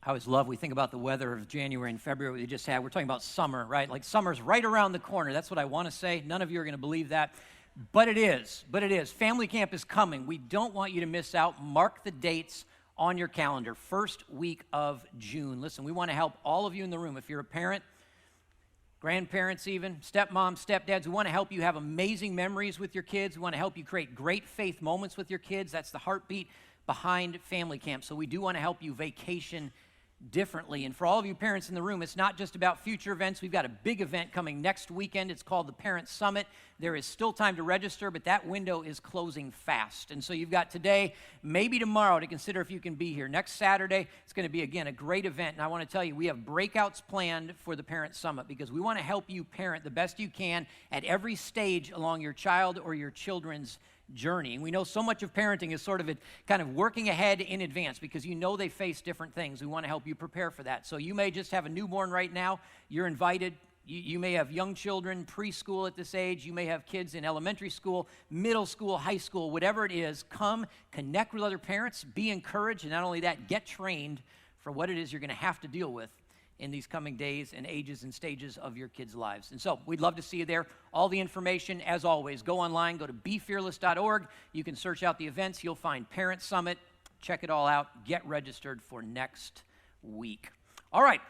I always love, we think about the weather of January and February we just had. We're talking about summer, right? Like summer's right around the corner. That's what I want to say. None of you are going to believe that. But it is. Family camp is coming. We don't want you to miss out. Mark the dates on your calendar. First week of June. Listen, we want to help all of you in the room. If you're a parent, grandparents even, stepmoms, stepdads, we want to help you have amazing memories with your kids. We want to help you create great faith moments with your kids. That's the heartbeat behind family camp. So we do want to help you vacation differently. And for all of you parents in the room, it's not just about future events. We've got a big event coming next weekend. It's called the Parent Summit. There is still time to register, but that window is closing fast. And so you've got today, maybe tomorrow, to consider if you can be here. Next Saturday, it's going to be, again, a great event. And I want to tell you, we have breakouts planned for the Parent Summit because we want to help you parent the best you can at every stage along your child or your children's journey. And we know so much of parenting is sort of kind of working ahead in advance because you know they face different things. We want to help you prepare for that. So you may just have a newborn right now. You're invited. You may have young children, preschool at this age. You may have kids in elementary school, middle school, high school, whatever it is. Come, connect with other parents, be encouraged, and not only that, get trained for what it is you're going to have to deal with in these coming days and ages and stages of your kids' lives. And so we'd love to see you there. All the information, as always, go online, go to BeFearless.org. You can search out the events. You'll find Parent Summit. Check it all out. Get registered for next week. All right.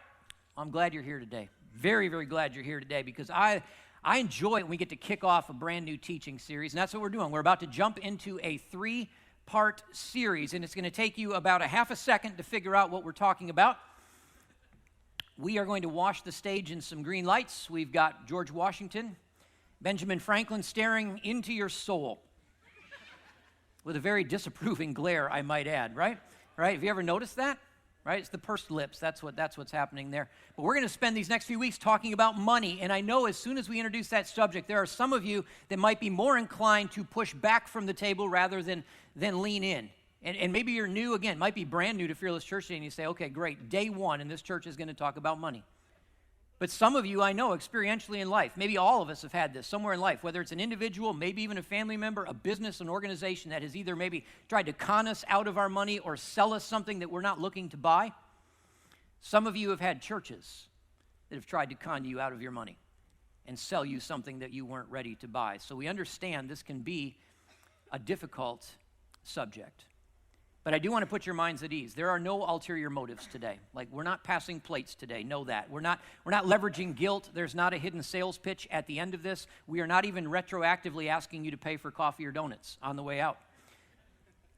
I'm glad you're here today. Very, very glad you're here today because I enjoy it when we get to kick off a brand new teaching series, and that's what we're doing. We're about to jump into a 3-part series, and it's going to take you about a half a second to figure out what we're talking about. We are going to wash the stage in some green lights. We've got George Washington, Benjamin Franklin staring into your soul with a very disapproving glare, I might add, right? Right? Have you ever noticed that? Right? It's the pursed lips. That's what's happening there. But we're going to spend these next few weeks talking about money. And I know as soon as we introduce that subject, there are some of you that might be more inclined to push back from the table rather than lean in. And maybe you're new, again, might be brand new to Fearless Church Today, and you say, okay, great, day one, and this church is going to talk about money. But some of you, I know, experientially in life, maybe all of us have had this somewhere in life, whether it's an individual, maybe even a family member, a business, an organization that has either maybe tried to con us out of our money or sell us something that we're not looking to buy. Some of you have had churches that have tried to con you out of your money and sell you something that you weren't ready to buy. So we understand this can be a difficult subject. But I do want to put your minds at ease. There are no ulterior motives today. Like, we're not passing plates today. Know that. We're not leveraging guilt. There's not a hidden sales pitch at the end of this. We are not even retroactively asking you to pay for coffee or donuts on the way out.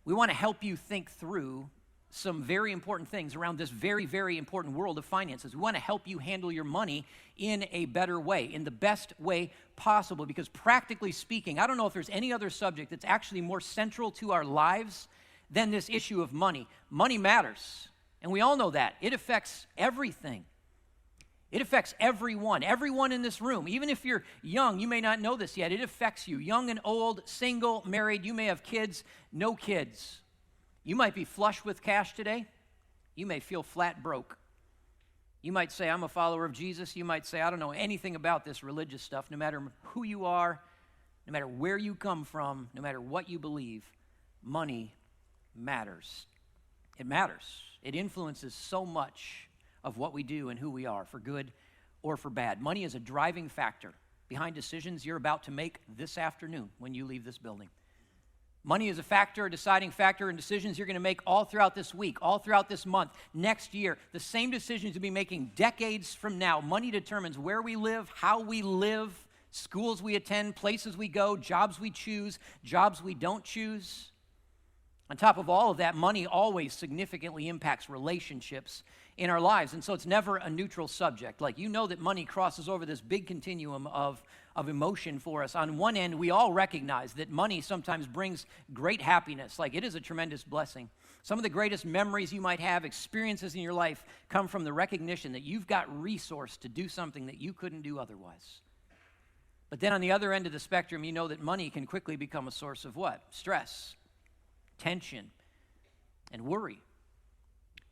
We want to help you think through some very important things around this very, very important world of finances. We want to help you handle your money in a better way, in the best way possible, because practically speaking, I don't know if there's any other subject that's actually more central to our lives than this issue of money. Money matters, and we all know that. It affects everything. It affects everyone in this room. Even if you're young, you may not know this yet. It affects you, young and old, single, married. You may have kids, no kids. You might be flush with cash today. You may feel flat broke. You might say, I'm a follower of Jesus. You might say, I don't know anything about this religious stuff. No matter who you are, no matter where you come from, no matter what you believe, money matters. It matters. It influences so much of what we do and who we are, for good or for bad. Money is a driving factor behind decisions you're about to make this afternoon when you leave this building. Money is a factor, a deciding factor in decisions you're going to make all throughout this week, all throughout this month, next year. The same decisions you'll be making decades from now. Money determines where we live, how we live, schools we attend, places we go, jobs we choose, jobs we don't choose. On top of all of that, money always significantly impacts relationships in our lives, and so it's never a neutral subject. Like, you know that money crosses over this big continuum of emotion for us. On one end, we all recognize that money sometimes brings great happiness. Like, it is a tremendous blessing. Some of the greatest memories you might have, experiences in your life, come from the recognition that you've got resource to do something that you couldn't do otherwise. But then on the other end of the spectrum, you know that money can quickly become a source of what? Stress, tension, and worry.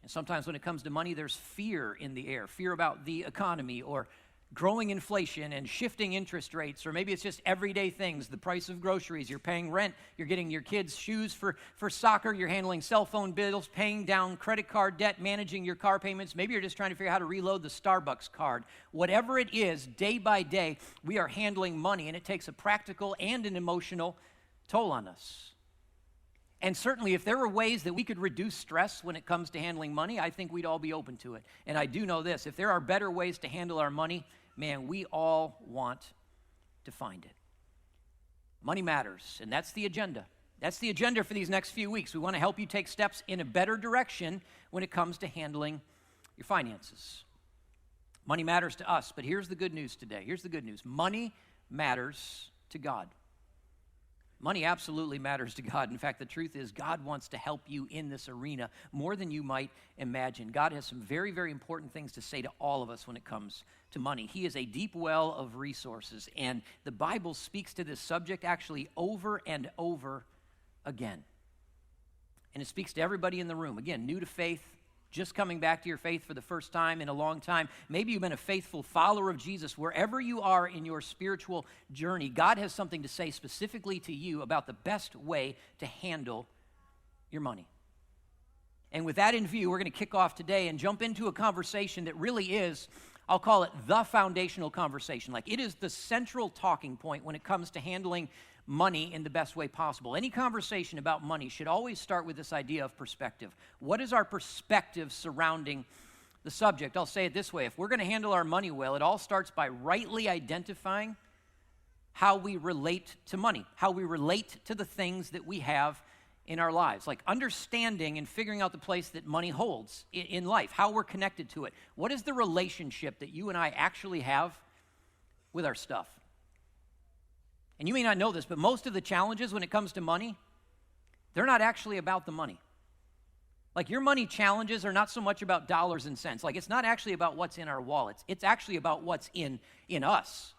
And sometimes when it comes to money, there's fear in the air, fear about the economy or growing inflation and shifting interest rates, or maybe it's just everyday things, the price of groceries, you're paying rent, you're getting your kids shoes for soccer, you're handling cell phone bills, paying down credit card debt, managing your car payments, maybe you're just trying to figure out how to reload the Starbucks card. Whatever it is, day by day, we are handling money, and it takes a practical and an emotional toll on us. And certainly, if there were ways that we could reduce stress when it comes to handling money, I think we'd all be open to it. And I do know this, if there are better ways to handle our money, man, we all want to find it. Money matters, and that's the agenda. That's the agenda for these next few weeks. We want to help you take steps in a better direction when it comes to handling your finances. Money matters to us, but here's the good news today. Here's the good news. Money matters to God. Money absolutely matters to God. In fact, the truth is God wants to help you in this arena more than you might imagine. God has some very, very important things to say to all of us when it comes to money. He is a deep well of resources, and the Bible speaks to this subject actually over and over again. And it speaks to everybody in the room. Again, new to faith, just coming back to your faith for the first time in a long time. Maybe you've been a faithful follower of Jesus. Wherever you are in your spiritual journey, God has something to say specifically to you about the best way to handle your money. And with that in view, we're going to kick off today and jump into a conversation that really is, I'll call it the foundational conversation. Like, it is the central talking point when it comes to handling money in the best way possible. Any conversation about money should always start with this idea of perspective. What is our perspective surrounding the subject? I'll say it this way. If we're going to handle our money well, it all starts by rightly identifying how we relate to money, how we relate to the things that we have in our lives, like understanding and figuring out the place that money holds in life, how we're connected to it. What is the relationship that you and I actually have with our stuff? And you may not know this, but most of the challenges when it comes to money, they're not actually about the money. Like, your money challenges are not so much about dollars and cents. Like, it's not actually about what's in our wallets. It's actually about what's in us.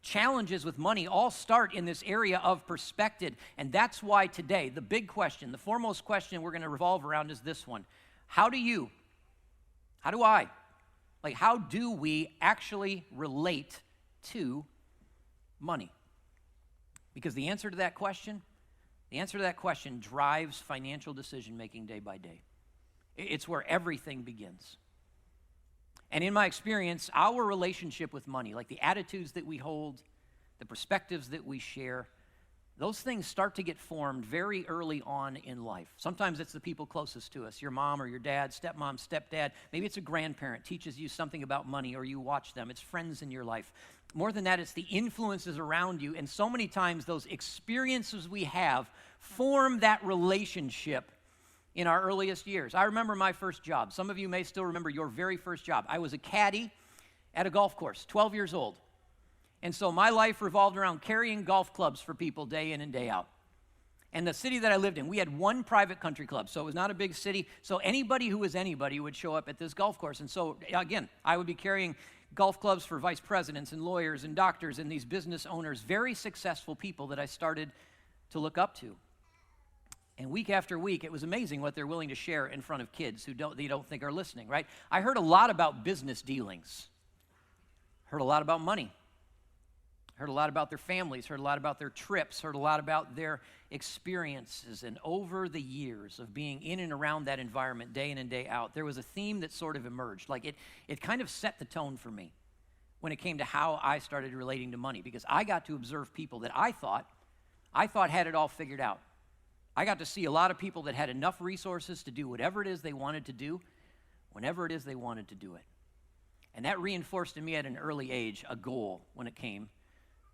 Challenges with money all start in this area of perspective. And that's why today, the big question, the foremost question we're going to revolve around is this one. How do we actually relate to money? Because the answer to that question drives financial decision-making day by day. It's where everything begins. And in my experience, our relationship with money, like the attitudes that we hold, the perspectives that we share, those things start to get formed very early on in life. Sometimes it's the people closest to us, your mom or your dad, stepmom, stepdad. Maybe it's a grandparent teaches you something about money, or you watch them. It's friends in your life. More than that, it's the influences around you. And so many times those experiences we have form that relationship in our earliest years. I remember my first job. Some of you may still remember your very first job. I was a caddy at a golf course, 12 years old. And so my life revolved around carrying golf clubs for people day in and day out. And the city that I lived in, we had one private country club, so it was not a big city. So anybody who was anybody would show up at this golf course. And so, again, I would be carrying golf clubs for vice presidents and lawyers and doctors and these business owners, very successful people that I started to look up to. And week after week, it was amazing what they're willing to share in front of kids who they don't think are listening, right? I heard a lot about business dealings. Heard a lot about money. Heard a lot about their families, heard a lot about their trips, heard a lot about their experiences. And over the years of being in and around that environment day in and day out, there was a theme that sort of emerged. Like it kind of set the tone for me when it came to how I started relating to money, because I got to observe people that I thought had it all figured out. I got to see a lot of people that had enough resources to do whatever it is they wanted to do, whenever it is they wanted to do it. And that reinforced in me at an early age a goal when it came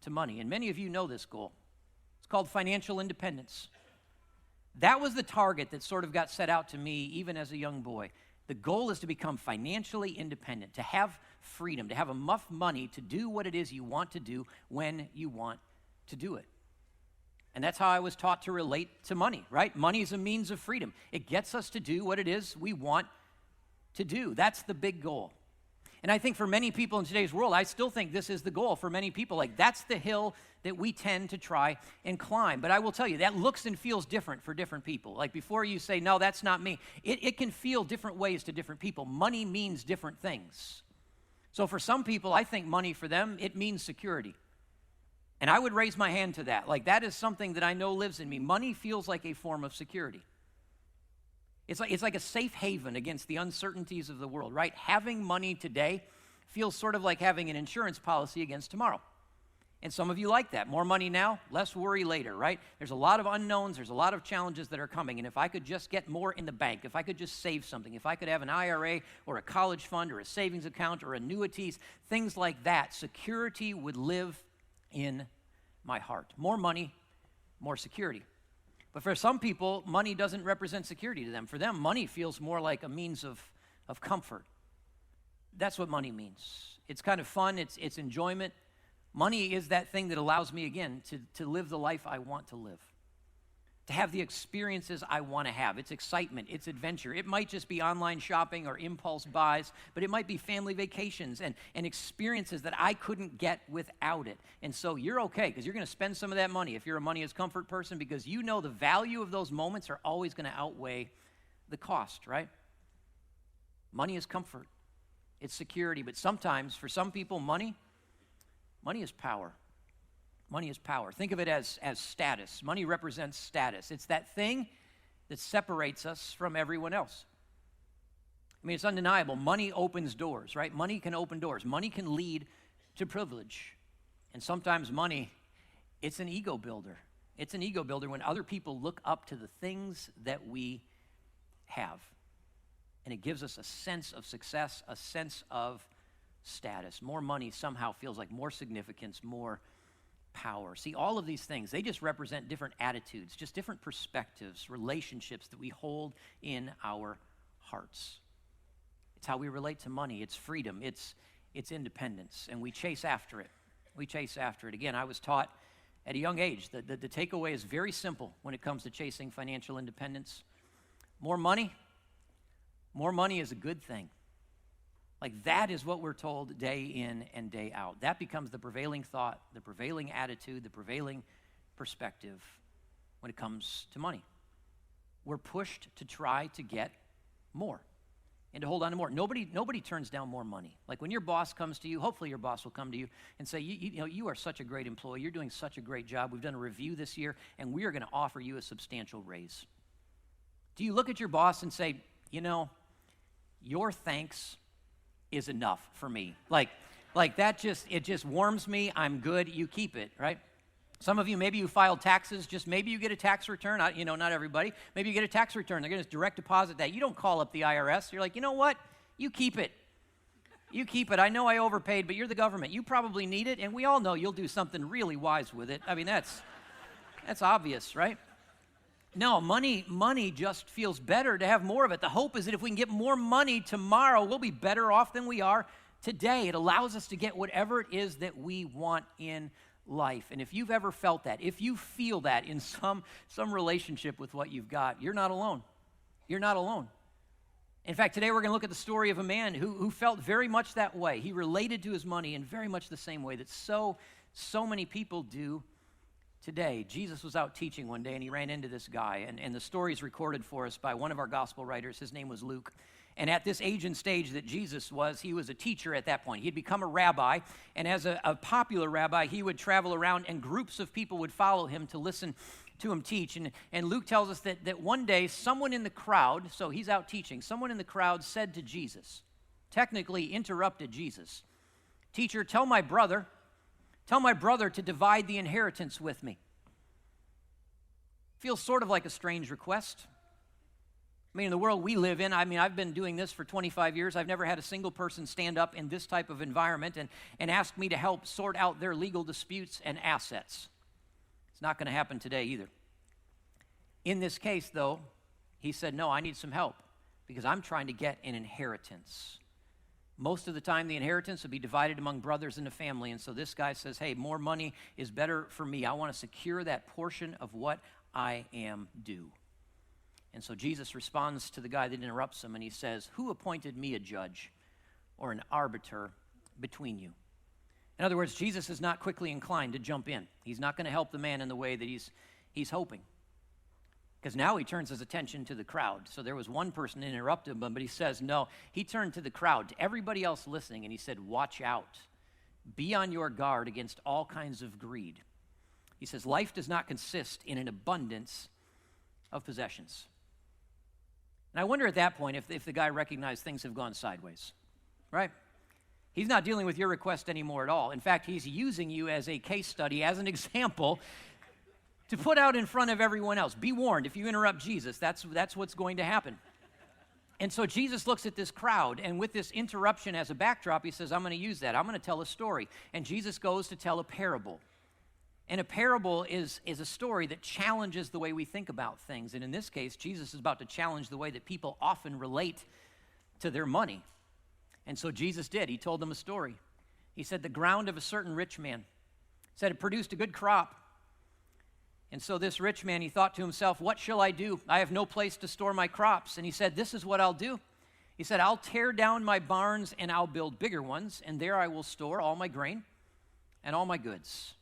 to money. And many of you know this goal. It's called financial independence. That was the target that sort of got set out to me even as a young boy. The goal is to become financially independent, to have freedom, to have enough money to do what it is you want to do when you want to do it. And that's how I was taught to relate to money, right? Money is a means of freedom. It gets us to do what it is we want to do. That's the big goal. And I think for many people in today's world, I still think this is the goal for many people. Like, that's the hill that we tend to try and climb. But I will tell you, that looks and feels different for different people. Like, before you say, no, that's not me, it can feel different ways to different people. Money means different things So for some people, I think money for them, it means security. And I would raise my hand to that. Like, that is something that I know lives in me. Money feels like a form of security. It's like a safe haven against the uncertainties of the world, right? Having money today feels sort of like having an insurance policy against tomorrow. And some of you like that. More money now, less worry later, right? There's a lot of unknowns. There's a lot of challenges that are coming. And if I could just get more in the bank, if I could just save something, if I could have an IRA or a college fund or a savings account or annuities, things like that, security would live in my heart. More money, more security. But for some people, money doesn't represent security to them. For them, money feels more like a means of comfort. That's what money means. It's kind of fun. It's enjoyment. Money is that thing that allows me, again, to live the life I want to live, to have the experiences I want to have. It's excitement. It's adventure. It might just be online shopping or impulse buys, but it might be family vacations and experiences that I couldn't get without it. And so you're okay because you're going to spend some of that money if you're a money as comfort person because you know the value of those moments are always going to outweigh the cost, right? Money is comfort. It's security. But sometimes, for some people, money is power. Money is power. Think of it as status. Money represents status. It's that thing that separates us from everyone else. I mean, it's undeniable. Money opens doors, right? Money can open doors. Money can lead to privilege. And sometimes money, it's an ego builder. It's an ego builder when other people look up to the things that we have. And it gives us a sense of success, a sense of status. More money somehow feels like more significance, more power. See, all of these things, they just represent different attitudes, just different perspectives, relationships that we hold in our hearts. It's how we relate to money. It's freedom. It's independence. And we chase after it. We chase after it. Again, I was taught at a young age that the takeaway is very simple when it comes to chasing financial independence. More money is a good thing. Like, that is what we're told day in and day out. That becomes the prevailing thought, the prevailing attitude, the prevailing perspective when it comes to money. We're pushed to try to get more and to hold on to more. Nobody turns down more money. Like, when your boss comes to you, hopefully your boss will come to you and say, you are such a great employee. You're doing such a great job. We've done a review this year, and we are going to offer you a substantial raise. Do you look at your boss and say, your thanks is enough for me. Like that it just warms me. I'm good. You keep it, right? Some of you, maybe you filed taxes. Just maybe you get a tax return. Not everybody. Maybe you get a tax return. They're going to direct deposit that. You don't call up the IRS. You're like, you know what? You keep it. You keep it. I know I overpaid, but you're the government. You probably need it, and we all know you'll do something really wise with it. I mean, that's obvious, right? No, money just feels better to have more of it. The hope is that if we can get more money tomorrow, we'll be better off than we are today. It allows us to get whatever it is that we want in life. And if you've ever felt that, if you feel that in some relationship with what you've got, you're not alone. You're not alone. In fact, today we're going to look at the story of a man who felt very much that way. He related to his money in very much the same way that so many people do today. Jesus was out teaching one day, and he ran into this guy, and the story is recorded for us by one of our gospel writers. His name was Luke. And at this age and stage that Jesus was, he was a teacher at that point. He had become a rabbi, and as a popular rabbi, he would travel around, and groups of people would follow him to listen to him teach. And Luke tells us that one day, someone in the crowd, so he's out teaching, someone in the crowd said to Jesus, technically interrupted Jesus, "Teacher, tell my brother to divide the inheritance with me." Feels sort of like a strange request. I mean, in the world we live in, I've been doing this for 25 years. I've never had a single person stand up in this type of environment and ask me to help sort out their legal disputes and assets. It's not going to happen today either. In this case, though, he said, "No, I need some help because I'm trying to get an inheritance." Most of the time, the inheritance would be divided among brothers in the family. And so this guy says, hey, more money is better for me. I want to secure that portion of what I am due. And so Jesus responds to the guy that interrupts him, and he says, "Who appointed me a judge or an arbiter between you?" In other words, Jesus is not quickly inclined to jump in. He's not going to help the man in the way that he's hoping. Because now he turns his attention to the crowd. So there was one person interrupted him, but he says, no, he turned to the crowd, to everybody else listening, and he said, watch out. Be on your guard against all kinds of greed. He says, life does not consist in an abundance of possessions. And I wonder at that point if the guy recognized things have gone sideways, right? He's not dealing with your request anymore at all. In fact, he's using you as a case study, as an example, to put out in front of everyone else. Be warned, if you interrupt Jesus, that's what's going to happen. And so Jesus looks at this crowd, and with this interruption as a backdrop, he says, I'm going to use that. I'm going to tell a story. And Jesus goes to tell a parable. And a parable is a story that challenges the way we think about things. And in this case, Jesus is about to challenge the way that people often relate to their money. And so Jesus did. He told them a story. He said, the ground of a certain rich man, said it produced a good crop. And so this rich man, he thought to himself, what shall I do? I have no place to store my crops. And he said, this is what I'll do. He said, I'll tear down my barns and I'll build bigger ones, and there I will store all my grain and all my goods.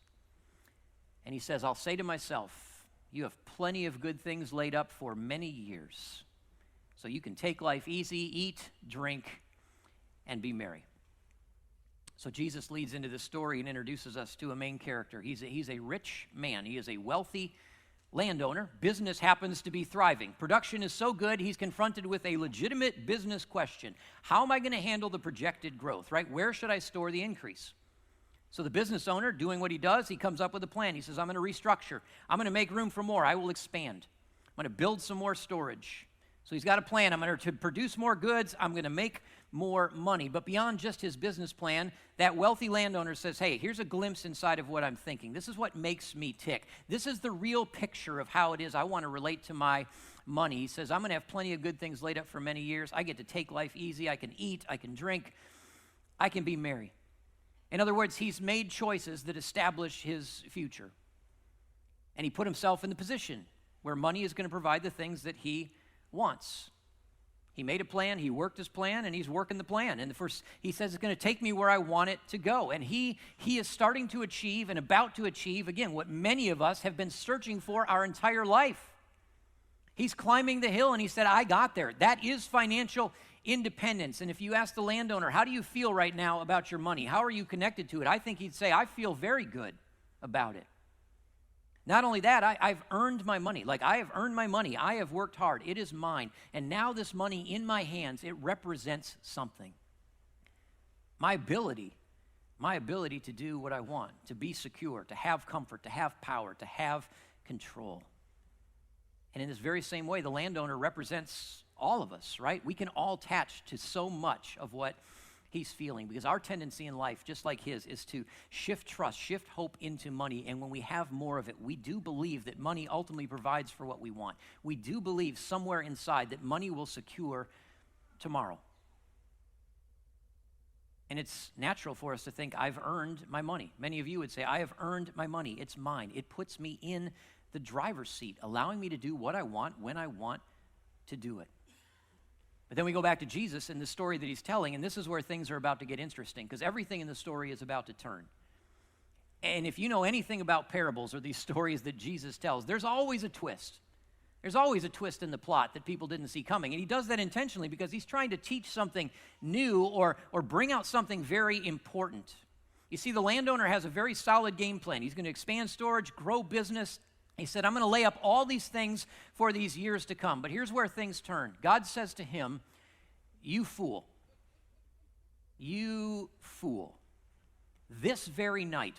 And he says, I'll say to myself, you have plenty of good things laid up for many years. So you can take life easy, eat, drink, and be merry. So Jesus leads into this story and introduces us to a main character. He's a rich man. He is a wealthy landowner. Business happens to be thriving. Production is so good, he's confronted with a legitimate business question. How am I going to handle the projected growth, right? Where should I store the increase? So the business owner, doing what he does, he comes up with a plan. He says, I'm going to restructure. I'm going to make room for more. I will expand. I'm going to build some more storage. So he's got a plan. I'm going to produce more goods. I'm going to make more money. But beyond just his business plan, that wealthy landowner says, hey, here's a glimpse inside of what I'm thinking. This is what makes me tick. This is the real picture of how it is I want to relate to my money. He says, I'm going to have plenty of good things laid up for many years. I get to take life easy. I can eat. I can drink. I can be merry. In other words, he's made choices that establish his future. And he put himself in the position where money is going to provide the things that he wants. He made a plan, he worked his plan, and he's working the plan. And he says it's going to take me where I want it to go. And he is starting to achieve and about to achieve, again, what many of us have been searching for our entire life. He's climbing the hill, and he said, I got there. That is financial independence. And if you ask the landowner, how do you feel right now about your money? How are you connected to it? I think he'd say, I feel very good about it. Not only that, I've earned my money. Like, I have earned my money. I have worked hard. It is mine. And now this money in my hands, it represents something. My ability to do what I want, to be secure, to have comfort, to have power, to have control. And in this very same way, the landowner represents all of us, right? We can all attach to so much of what he's feeling, because our tendency in life, just like his, is to shift trust, shift hope into money. And when we have more of it, we do believe that money ultimately provides for what we want. We do believe somewhere inside that money will secure tomorrow. And it's natural for us to think, I've earned my money. Many of you would say, I have earned my money. It's mine. It puts me in the driver's seat, allowing me to do what I want when I want to do it. But then we go back to Jesus and the story that he's telling, and this is where things are about to get interesting, because everything in the story is about to turn. And if you know anything about parables or these stories that Jesus tells, there's always a twist. There's always a twist in the plot that people didn't see coming. And he does that intentionally because he's trying to teach something new or bring out something very important. You see, the landowner has a very solid game plan. He's going to expand storage, grow business. He said, I'm going to lay up all these things for these years to come. But here's where things turn. God says to him, you fool, this very night,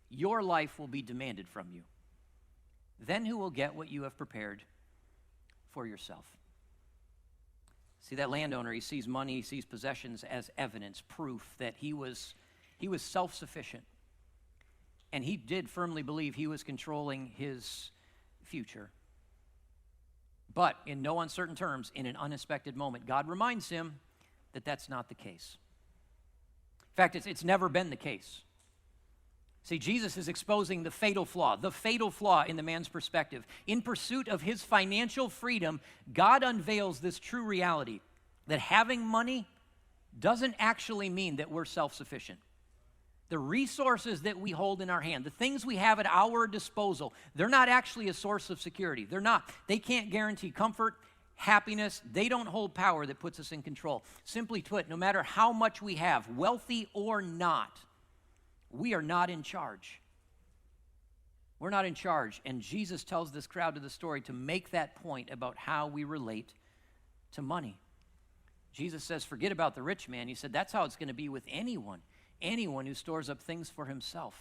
your life will be demanded from you. Then who will get what you have prepared for yourself? See, that landowner, he sees money, he sees possessions as evidence, proof that he was self-sufficient. And he did firmly believe he was controlling his future. But in no uncertain terms, in an unexpected moment, God reminds him that that's not the case. In fact, it's never been the case. See, Jesus is exposing the fatal flaw in the man's perspective. In pursuit of his financial freedom, God unveils this true reality that having money doesn't actually mean that we're self-sufficient. The resources that we hold in our hand, the things we have at our disposal, they're not actually a source of security. They're not. They can't guarantee comfort, happiness. They don't hold power that puts us in control. Simply put, no matter how much we have, wealthy or not, we are not in charge. We're not in charge. And Jesus tells this crowd to the story to make that point about how we relate to money. Jesus says, forget about the rich man. He said, that's how it's going to be with anyone who stores up things for himself,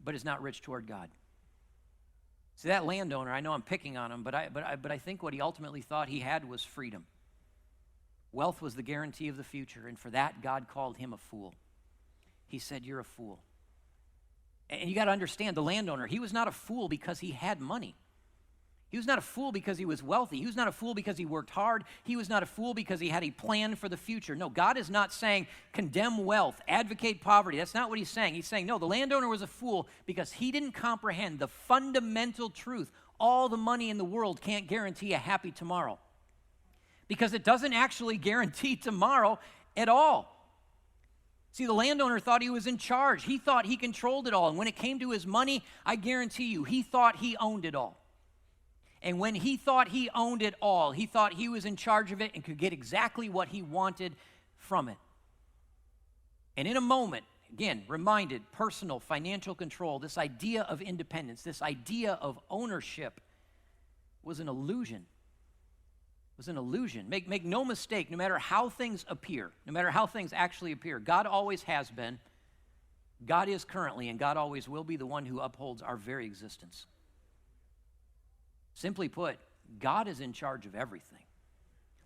but is not rich toward God. See, that landowner, I know I'm picking on him, but I think what he ultimately thought he had was freedom. Wealth was the guarantee of the future, and for that, God called him a fool. He said, you're a fool. And you got to understand, the landowner, he was not a fool because he had money. He was not a fool because he was wealthy. He was not a fool because he worked hard. He was not a fool because he had a plan for the future. No, God is not saying condemn wealth, advocate poverty. That's not what he's saying. He's saying, no, the landowner was a fool because he didn't comprehend the fundamental truth. All the money in the world can't guarantee a happy tomorrow, because it doesn't actually guarantee tomorrow at all. See, the landowner thought he was in charge. He thought he controlled it all. And when it came to his money, I guarantee you, he thought he owned it all. And when he thought he owned it all, he thought he was in charge of it and could get exactly what he wanted from it. And in a moment, again, reminded, personal, financial control, this idea of independence, this idea of ownership was an illusion. It was an illusion. Make no mistake, no matter how things appear, no matter how things actually appear, God always has been, God is currently, and God always will be the one who upholds our very existence. Simply put, God is in charge of everything.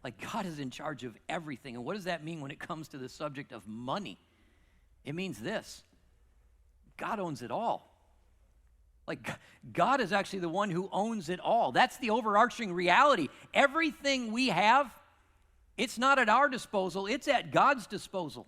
Like, God is in charge of everything. And what does that mean when it comes to the subject of money? It means this: God owns it all. Like, God is actually the one who owns it all. That's the overarching reality. Everything we have, it's not at our disposal, it's at God's disposal.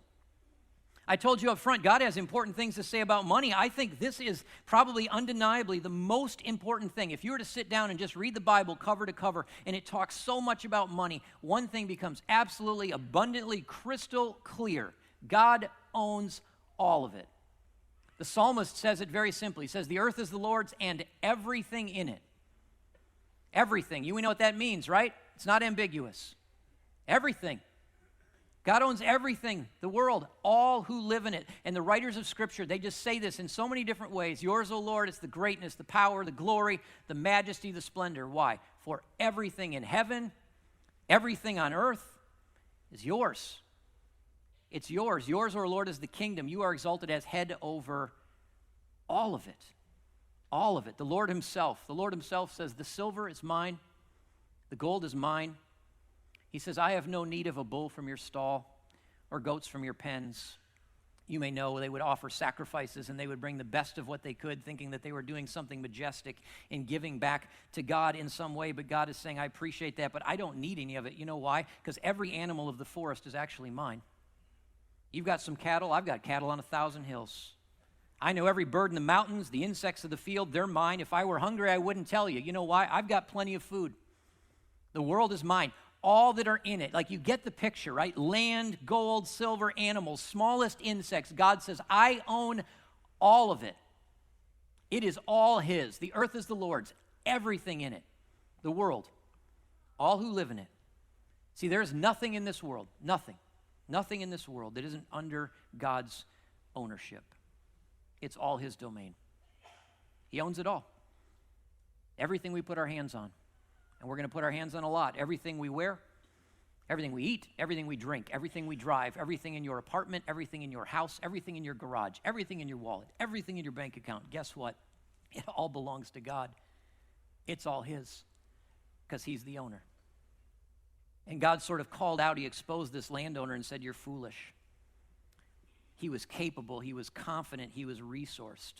I told you up front, God has important things to say about money. I think this is probably undeniably the most important thing. If you were to sit down and just read the Bible cover to cover, and it talks so much about money, one thing becomes absolutely abundantly crystal clear: God owns all of it. The psalmist says it very simply. He says, the earth is the Lord's and everything in it. Everything. You know what that means, right? It's not ambiguous. Everything. God owns everything, the world, all who live in it. And the writers of Scripture, they just say this in so many different ways. Yours, O Lord, is the greatness, the power, the glory, the majesty, the splendor. Why? For everything in heaven, everything on earth is yours. It's yours. Yours, O Lord, is the kingdom. You are exalted as head over all of it. All of it. The Lord himself says, the silver is mine, the gold is mine. He says, I have no need of a bull from your stall or goats from your pens. You may know they would offer sacrifices and they would bring the best of what they could, thinking that they were doing something majestic in giving back to God in some way. But God is saying, I appreciate that, but I don't need any of it. You know why? Because every animal of the forest is actually mine. You've got some cattle, I've got cattle on 1,000 hills. I know every bird in the mountains, the insects of the field, they're mine. If I were hungry, I wouldn't tell you. You know why? I've got plenty of food. The world is mine. All that are in it. Like, you get the picture, right? Land, gold, silver, animals, smallest insects. God says, I own all of it. It is all his. The earth is the Lord's. Everything in it. The world. All who live in it. See, there is nothing in this world. Nothing in this world that isn't under God's ownership. It's all his domain. He owns it all. Everything we put our hands on. And we're going to put our hands on a lot. Everything we wear, everything we eat, everything we drink, everything we drive, everything in your apartment, everything in your house, everything in your garage, everything in your wallet, everything in your bank account. Guess what? It all belongs to God. It's all his, because he's the owner. And God sort of called out, he exposed this landowner and said, you're foolish. He was capable, he was confident, he was resourced.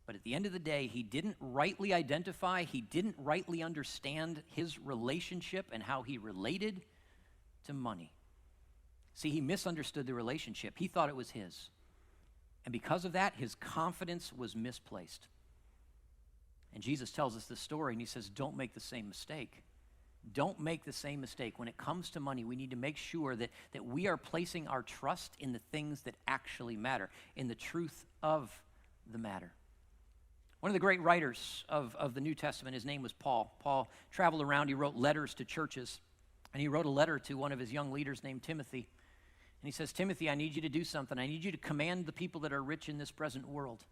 But at the end of the day, he didn't rightly identify, he didn't rightly understand his relationship and how he related to money. See, he misunderstood the relationship. He thought it was his. And because of that, his confidence was misplaced. And Jesus tells us this story, and he says, don't make the same mistake. Don't make the same mistake. When it comes to money, we need to make sure that we are placing our trust in the things that actually matter, in the truth of the matter. One of the great writers of the New Testament, his name was Paul. Paul traveled around, he wrote letters to churches, and he wrote a letter to one of his young leaders named Timothy. And he says, Timothy, I need you to do something. I need you to command the people that are rich in this present world.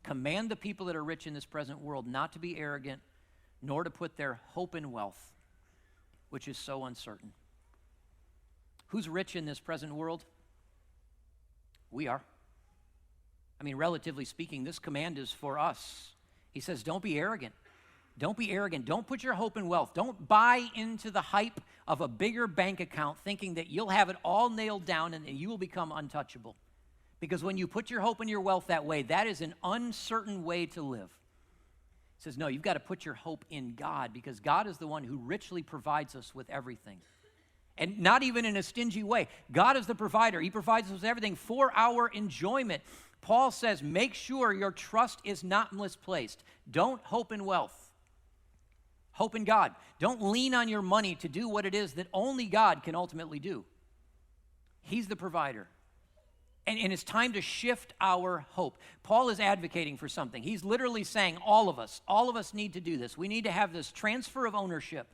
Command the people that are rich in this present world not to be arrogant, nor to put their hope in wealth, which is so uncertain. Who's rich in this present world? We are. I mean, relatively speaking, this command is for us. He says, don't be arrogant. Don't be arrogant. Don't put your hope in wealth. Don't buy into the hype of a bigger bank account thinking that you'll have it all nailed down and you will become untouchable. Because when you put your hope in your wealth that way, that is an uncertain way to live. He says, no, you've got to put your hope in God, because God is the one who richly provides us with everything. And not even in a stingy way. God is the provider. He provides us with everything for our enjoyment. Paul says, make sure your trust is not misplaced. Don't hope in wealth. Hope in God. Don't lean on your money to do what it is that only God can ultimately do. He's the provider. And it's time to shift our hope. Paul is advocating for something. He's literally saying all of us need to do this. We need to have this transfer of ownership.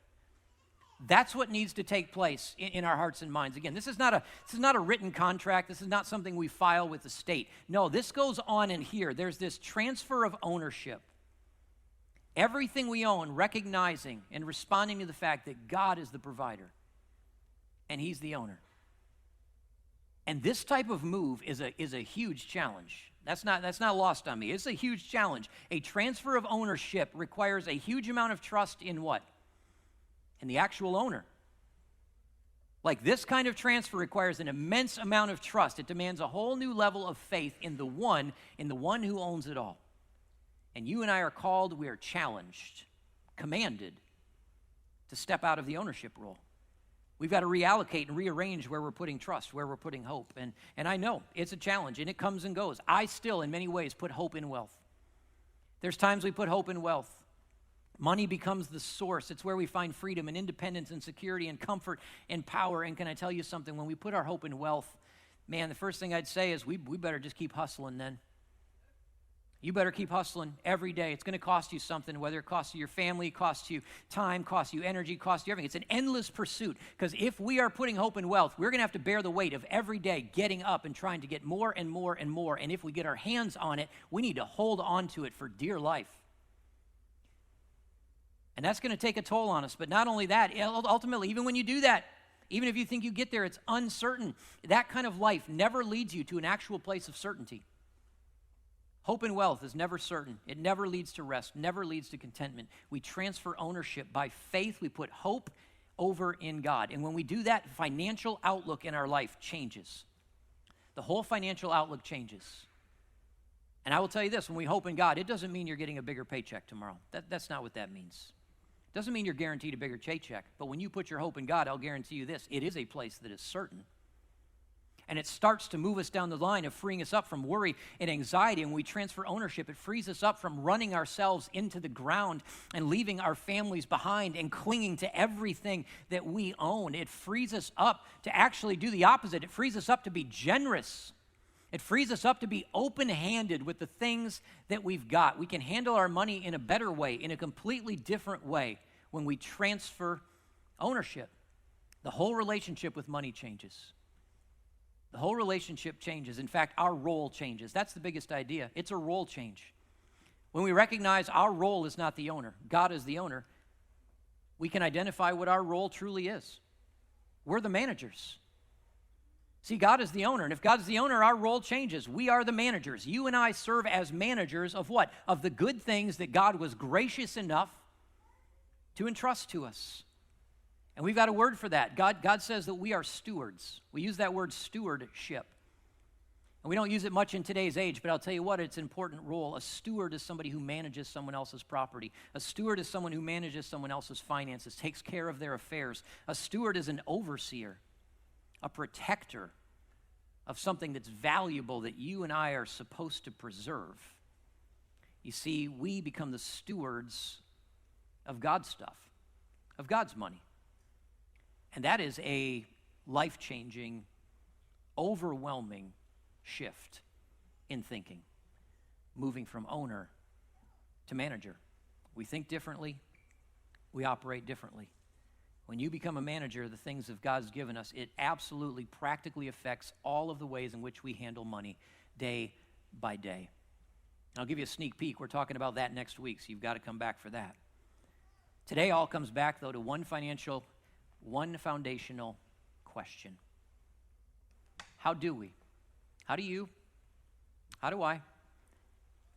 That's what needs to take place in our hearts and minds. Again, this is not a written contract. This is not something we file with the state. No, this goes on in here. There's this transfer of ownership. Everything we own, recognizing and responding to the fact that God is the provider and He's the owner. And this type of move is a huge challenge. That's not lost on me. It's a huge challenge. A transfer of ownership requires a huge amount of trust in what? In the actual owner. Like, this kind of transfer requires an immense amount of trust. It demands a whole new level of faith in the one who owns it all. And you and I are called, we are challenged, commanded to step out of the ownership role. We've got to reallocate and rearrange where we're putting trust, where we're putting hope. And I know it's a challenge, and it comes and goes. I still, in many ways, put hope in wealth. There's times we put hope in wealth. Money becomes the source. It's where we find freedom and independence and security and comfort and power. And can I tell you something? When we put our hope in wealth, man, the first thing I'd say is we better just keep hustling then. You better keep hustling every day. It's going to cost you something, whether it costs you your family, costs you time, costs you energy, costs you everything. It's an endless pursuit, because if we are putting hope in wealth, we're going to have to bear the weight of every day getting up and trying to get more and more and more. And if we get our hands on it, we need to hold on to it for dear life. And that's going to take a toll on us. But not only that, ultimately, even when you do that, even if you think you get there, it's uncertain. That kind of life never leads you to an actual place of certainty. Hope in wealth is never certain. It never leads to rest, never leads to contentment. We transfer ownership by faith. We put hope over in God. And when we do that, financial outlook in our life changes. The whole financial outlook changes. And I will tell you this, when we hope in God, it doesn't mean you're getting a bigger paycheck tomorrow. That's not what that means. It doesn't mean you're guaranteed a bigger paycheck. But when you put your hope in God, I'll guarantee you this, it is a place that is certain. And it starts to move us down the line of freeing us up from worry and anxiety. And when we transfer ownership, it frees us up from running ourselves into the ground and leaving our families behind and clinging to everything that we own. It frees us up to actually do the opposite. It frees us up to be generous. It frees us up to be open-handed with the things that we've got. We can handle our money in a better way, in a completely different way, when we transfer ownership. The whole relationship with money changes. The whole relationship changes. In fact, our role changes. That's the biggest idea. It's a role change. When we recognize our role is not the owner, God is the owner, we can identify what our role truly is. We're the managers. See, God is the owner, and if God is the owner, our role changes. We are the managers. You and I serve as managers of what? Of the good things that God was gracious enough to entrust to us. And we've got a word for that. God says that we are stewards. We use that word stewardship. And we don't use it much in today's age, but I'll tell you what, it's an important role. A steward is somebody who manages someone else's property. A steward is someone who manages someone else's finances, takes care of their affairs. A steward is an overseer, a protector of something that's valuable that you and I are supposed to preserve. You see, we become the stewards of God's stuff. of God's money. And that is a life-changing, overwhelming shift in thinking, moving from owner to manager. We think differently, we operate differently. When you become a manager of the things that God's given us, it absolutely practically affects all of the ways in which we handle money day by day. I'll give you a sneak peek. We're talking about that next week, so you've got to come back for that. Today all comes back, though, to one foundational question. How do we? How do you? How do I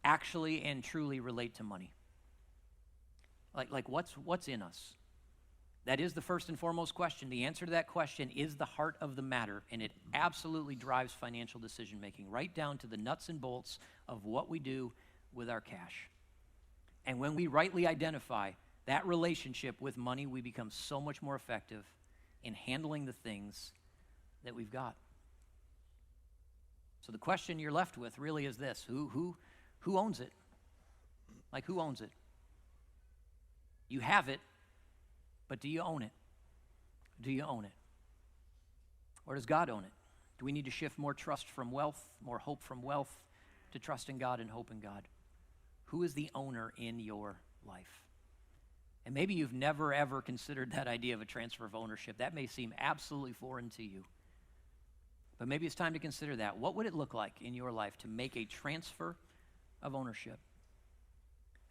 actually and truly relate to money? Like what's in us? That is the first and foremost question. The answer to that question is the heart of the matter, and it absolutely drives financial decision making, right down to the nuts and bolts of what we do with our cash. And when we rightly identify that relationship with money, we become so much more effective in handling the things that we've got. So the question you're left with really is this: who owns it? Like, who owns it? You have it, but do you own it? Do you own it? Or does God own it? Do we need to shift more trust from wealth, more hope from wealth, to trust in God and hope in God? Who is the owner in your life? And maybe you've never, ever considered that idea of a transfer of ownership. That may seem absolutely foreign to you. But maybe it's time to consider that. What would it look like in your life to make a transfer of ownership?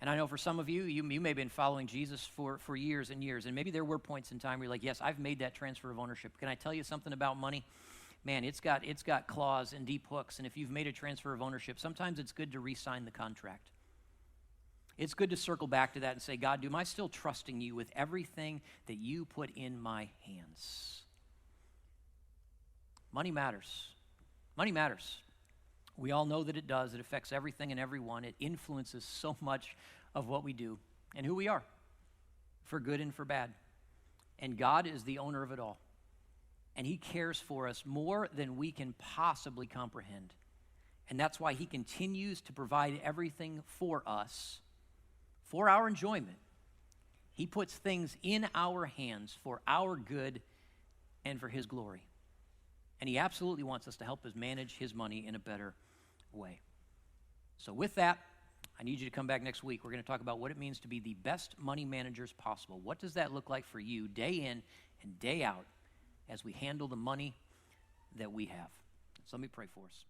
And I know for some of you, you may have been following Jesus for years and years, and maybe there were points in time where you're like, yes, I've made that transfer of ownership. Can I tell you something about money? Man, it's got claws and deep hooks, and if you've made a transfer of ownership, sometimes it's good to re-sign the contract. It's good to circle back to that and say, God, am I still trusting you with everything that you put in my hands? Money matters. Money matters. We all know that it does. It affects everything and everyone. It influences so much of what we do and who we are, for good and for bad. And God is the owner of it all. And he cares for us more than we can possibly comprehend. And that's why he continues to provide everything for us, for our enjoyment. He puts things in our hands for our good and for his glory. And he absolutely wants us to help us manage his money in a better way. So with that, I need you to come back next week. We're going to talk about what it means to be the best money managers possible. What does that look like for you day in and day out as we handle the money that we have? So let me pray for us.